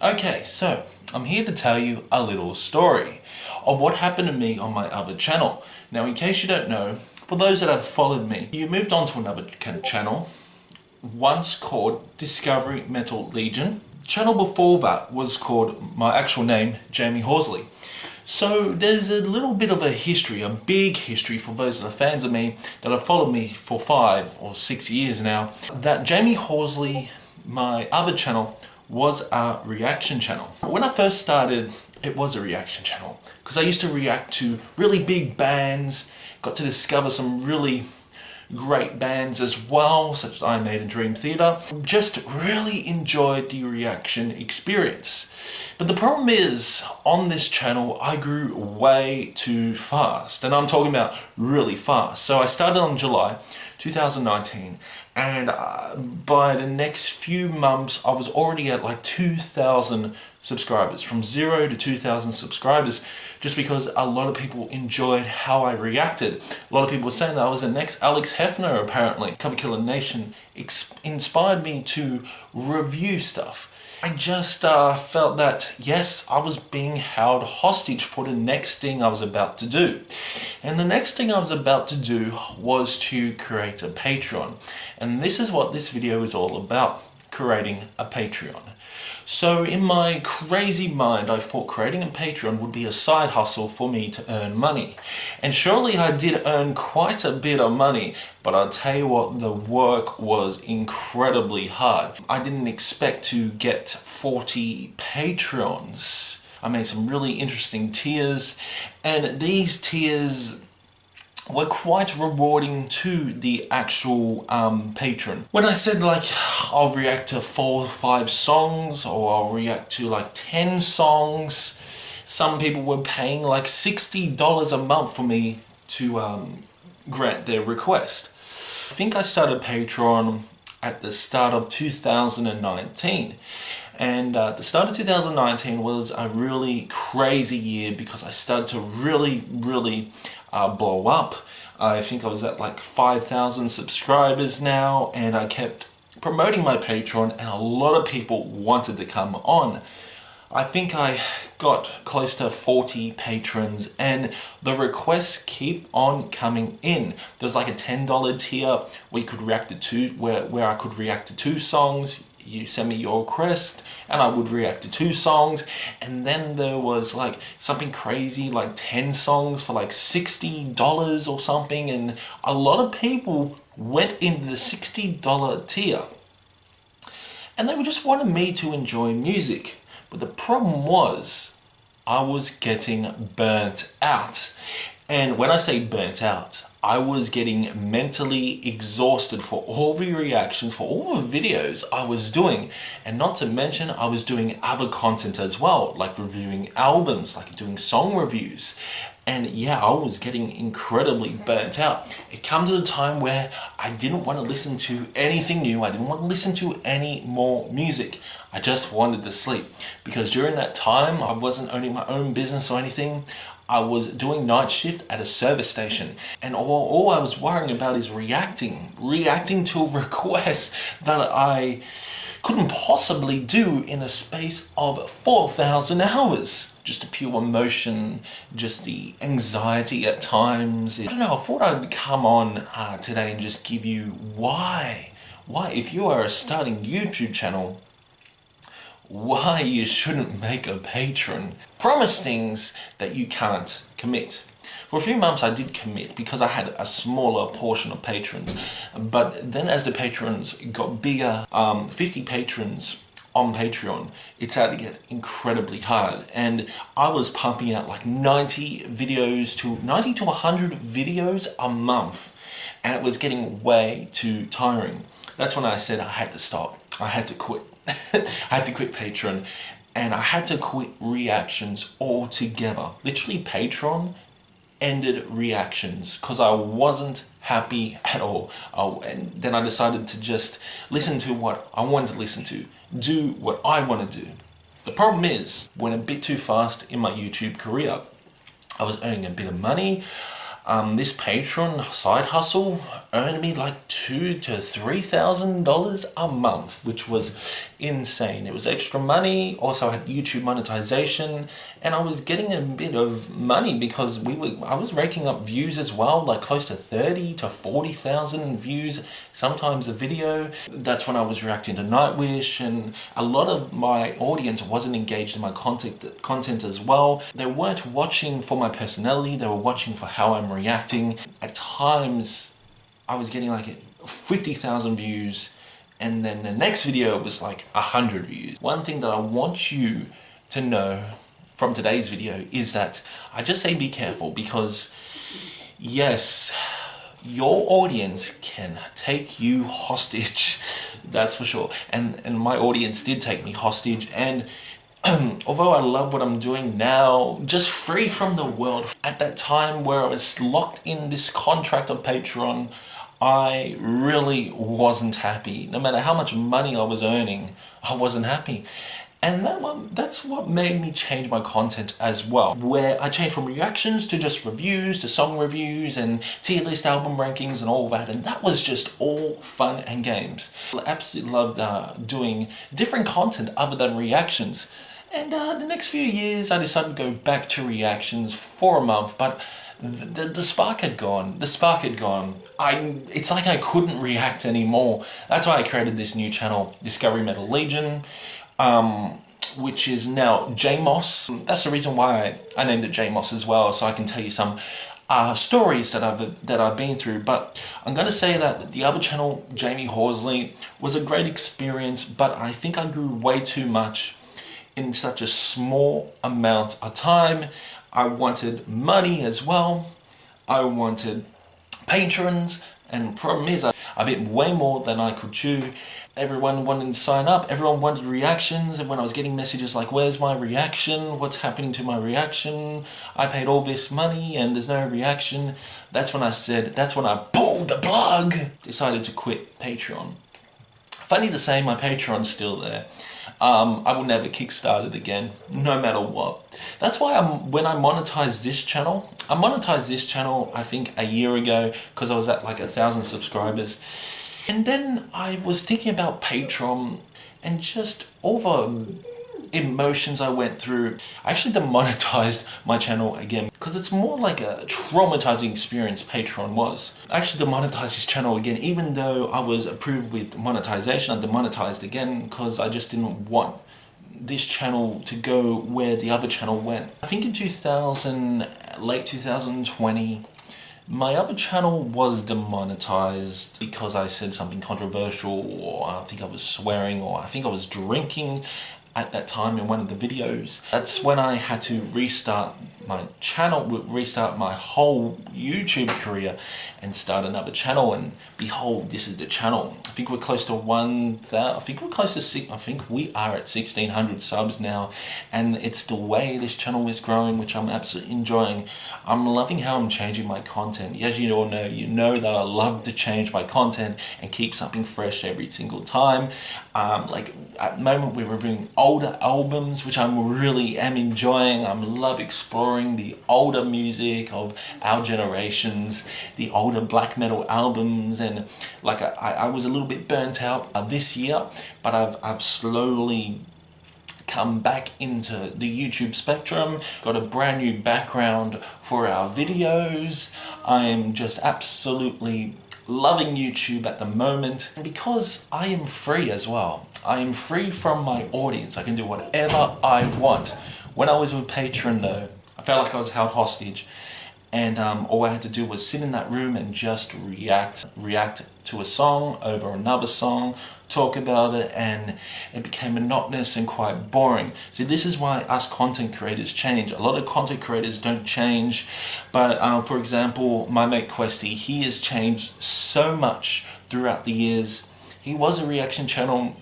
Okay, so I'm here to tell you a little story of what happened to me on my other channel. Now, in case you don't know, for those that have followed me, you moved on to another channel, once called Discovery Metal Legion. Channel before that was called, my actual name, Jamie Horsley. So there's a little bit of a history, a big history for those that are fans of me, that have followed me for 5 or 6 years now, that Jamie Horsley, my other channel, was a reaction channel. When I first started, it was a reaction channel because I used to react to really big bands, got to discover some really great bands as well, such as Iron Maiden, Dream Theater. Just really enjoyed the reaction experience. But the problem is, on this channel, I grew way too fast. And I'm talking about really fast. So I started on July 2019, and by the next few months, I was already at like 2,000 subscribers, from 0 to 2,000 subscribers, just because a lot of people enjoyed how I reacted. A lot of people were saying that I was the next Alex Hefner, apparently. Cover Killer Nation inspired me to review stuff. I just felt that, yes, I was being held hostage for the next thing I was about to do. And the next thing I was about to do was to create a Patreon. And this is what this video is all about, creating a Patreon. So in my crazy mind, I thought creating a Patreon would be a side hustle for me to earn money. And surely I did earn quite a bit of money, but I'll tell you what, the work was incredibly hard. I didn't expect to get 40 Patreons. I made some really interesting tiers, and these tiers were quite rewarding to the actual patron. When I said like I'll react to 4 or 5 songs, or I'll react to like 10 songs, some people were paying like $60 a month for me to grant their request. I think I started Patreon at the start of 2019. And the start of 2019 was a really crazy year because I started to really blow up. I think I was at like 5,000 subscribers now, and I kept promoting my Patreon, and a lot of people wanted to come on. I think I got close to 40 patrons, and the requests keep on coming in. There's like a $10 tier we could react to 2, where I could react to 2 songs. You send me your request and I would react to 2 songs. And then there was like something crazy like 10 songs for like $60 or something, and a lot of people went into the $60 tier and they just wanted me to enjoy music. But the problem was I was getting burnt out. And when I say burnt out, I was getting mentally exhausted for all the reactions, for all the videos I was doing. And not to mention, I was doing other content as well, like reviewing albums, like doing song reviews. And yeah, I was getting incredibly burnt out. It came to the time where I didn't want to listen to anything new. I didn't want to listen to any more music. I just wanted to sleep. Because during that time, I wasn't owning my own business or anything. I was doing night shift at a service station, and all I was worrying about is reacting to requests that I couldn't possibly do in a space of 4,000 hours. Just the pure emotion, just the anxiety at times. I don't know, I thought I'd come on today and just give you why, if you are a starting YouTube channel, why you shouldn't make a patron. Promise things that you can't commit. For a few months I did commit because I had a smaller portion of patrons, but then as the patrons got bigger, 50 patrons on Patreon, it started to get incredibly hard, and I was pumping out like 90 to 100 videos a month, and it was getting way too tiring. That's when I said I had to stop. I had to quit. I had to quit Patreon, and I had to quit reactions altogether. Literally, Patreon ended reactions because I wasn't happy at all. And then I decided to just listen to what I wanted to listen to, do what I want to do. The problem is, went a bit too fast in my YouTube career. I was earning a bit of money. This Patreon side hustle earned me like $2,000 to $3,000 a month, which was insane. It was extra money. Also, I had YouTube monetization, and I was getting a bit of money because I was raking up views as well, like close to 30 to 40,000 views sometimes a video. That's when I was reacting to Nightwish, and a lot of my audience wasn't engaged in my content as well. They weren't watching for my personality, they were watching for how I'm reacting. At times I was getting like 50,000 views, and then the next video was like 100 views. One thing that I want you to know from today's video is that I just say be careful, because yes, your audience can take you hostage, that's for sure. And my audience did take me hostage, and although I love what I'm doing now, just free from the world, at that time where I was locked in this contract of Patreon, I really wasn't happy. No matter how much money I was earning, I wasn't happy. And that's what made me change my content as well, where I changed from reactions to just reviews, to song reviews and tier list album rankings and all that, and that was just all fun and games. I absolutely loved doing different content other than reactions. And the next few years I decided to go back to reactions for a month, but the spark had gone. The spark had gone. It's like I couldn't react anymore. That's why I created this new channel, Discovery Metal Legion, which is now JMOS. That's the reason why I named it JMOS as well, so I can tell you some stories that I've been through. But I'm going to say that the other channel, Jamie Horsley, was a great experience, but I think I grew way too much in such a small amount of time. I wanted money as well. I wanted patrons, and the problem is I bit way more than I could chew. Everyone wanted to sign up, everyone wanted reactions, and when I was getting messages like, where's my reaction? What's happening to my reaction? I paid all this money and there's no reaction. That's when I pulled the plug, decided to quit Patreon. Funny to say, my Patreon's still there. I will never kickstart it again, no matter what. That's why when I monetized this channel, I think a year ago, because I was at like 1,000 subscribers. And then I was thinking about Patreon and just all the emotions I went through. I actually demonetized my channel again because it's more like a traumatizing experience Patreon was. I actually demonetized this channel again, even though I was approved with monetization. I demonetized again because I just didn't want this channel to go where the other channel went. I think in late 2020, my other channel was demonetized because I said something controversial, or I think I was swearing, or I think I was drinking at that time in one of the videos. That's when I had to restart my channel, restart my whole YouTube career and start another channel, and behold, this is the channel. I think we're close to 1,000, I think we are at 1,600 subs now, and it's the way this channel is growing, which I'm absolutely enjoying. I'm loving how I'm changing my content. As you all know, you know that I love to change my content and keep something fresh every single time. Like at the moment we're reviewing older albums, which I really am enjoying. I love exploring the older music of our generations, the older black metal albums, and like I was a little bit burnt out this year, but I've slowly come back into the YouTube spectrum, got a brand new background for our videos. I am just absolutely loving YouTube at the moment, and because I am free as well. I am free from my audience. I can do whatever I want. When I was with Patreon though, I felt like I was held hostage, and all I had to do was sit in that room and just react to a song over another song, talk about it, and it became monotonous and quite boring. See, this is why us content creators change. A lot of content creators don't change, but for example, my mate Questy, he has changed so much throughout the years. He was a reaction channel.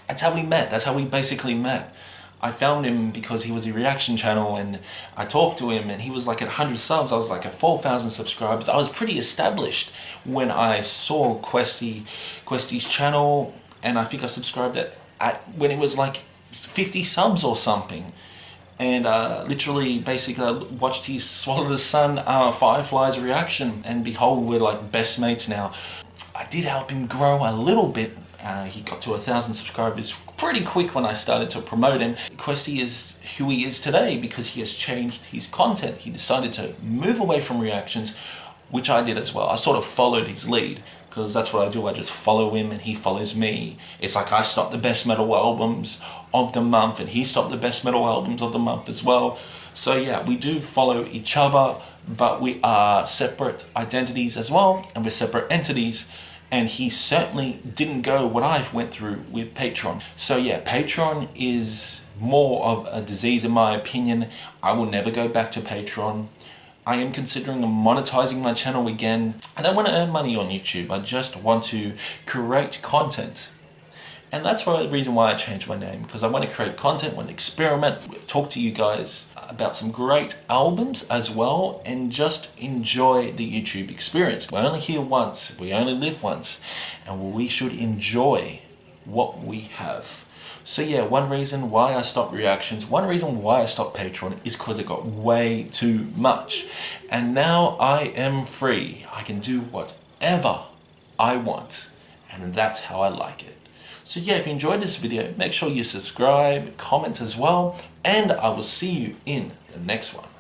That's how we met. That's how we basically met. I found him because he was a reaction channel, and I talked to him, and he was like at 100 subs. I was like at 4,000 subscribers. I was pretty established when I saw Questy's channel, and I think I subscribed at when it was like 50 subs or something. and literally basically I watched his Swallow the Sun Fireflies reaction, and behold, we're like best mates now. I did help him grow a little bit. He got to 1,000 subscribers pretty quick when I started to promote him. Questy is who he is today because he has changed his content. He decided to move away from reactions, which I did as well. I sort of followed his lead because that's what I do. I just follow him and he follows me. It's like I stopped the best metal albums of the month and he stopped the best metal albums of the month as well. So yeah, we do follow each other, but we are separate identities as well, and we're separate entities. And he certainly didn't go what I went through with Patreon. So yeah, Patreon is more of a disease in my opinion. I will never go back to Patreon. I am considering monetizing my channel again. I don't want to earn money on YouTube. I just want to create content. And that's the reason why I changed my name, because I want to create content, want to experiment, talk to you guys about some great albums as well, and just enjoy the YouTube experience. We're only here once, we only live once, and we should enjoy what we have. So yeah, one reason why I stopped reactions, one reason why I stopped Patreon is because it got way too much. And now I am free. I can do whatever I want, and that's how I like it. So yeah, if you enjoyed this video, make sure you subscribe, comment as well, and I will see you in the next one.